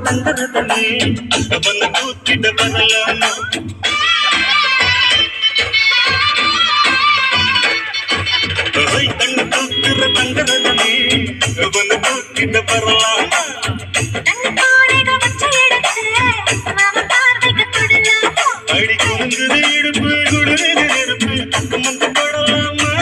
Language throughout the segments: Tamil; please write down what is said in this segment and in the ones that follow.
தங்கரதனே அவன தூக்கிட வரலாமா கண்ணு தூக்குற தங்கரதனே அவன தூக்கிட வரலாமா அடி குங்குது இடுப்பு குடுது நெருப்பு வந்து படலாமா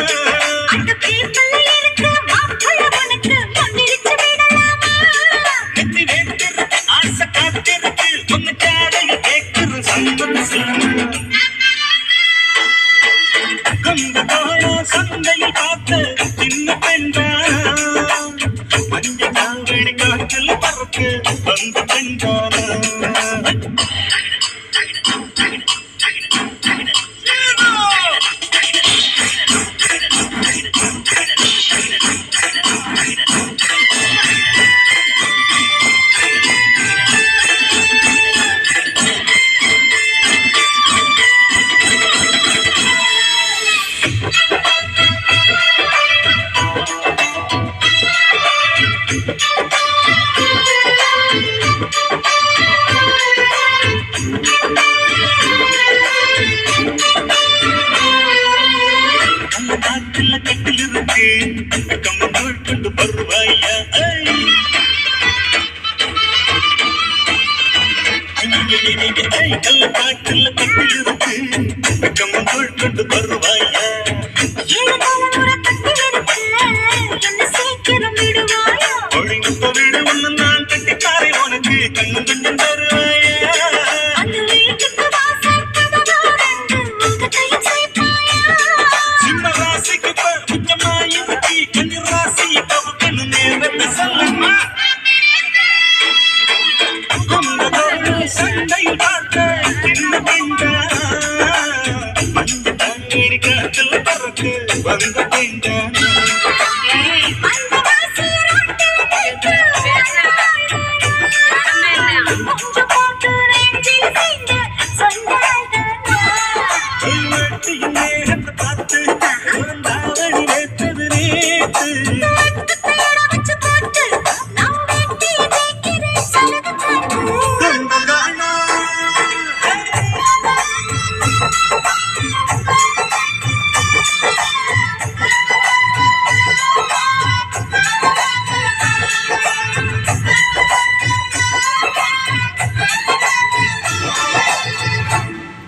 சந்தையில் பார்த்து சின்ன பெண்டா மஞ்ச காவடி காற்றில் பறக்கு வந்து பெண்டானா கட்டில் இருக்கு கம்மங்கூழ் கொண்டு வருவாயா கல்ல காட்டுல கட்டில் இருக்கு கம்மங்கூழ் கொண்டு வருவாயா ஒழுங்குப்ப வீடு ஒண்ணு நான் கட்டிக்காரை உனக்கு கண்ணு கொஞ்சம் தருவாயா சந்தையில் பார்த்த சின்ன பெண்டா மஞ்சள் தண்ணீர் காற்றில் பறக்கு வந்த பெண்டா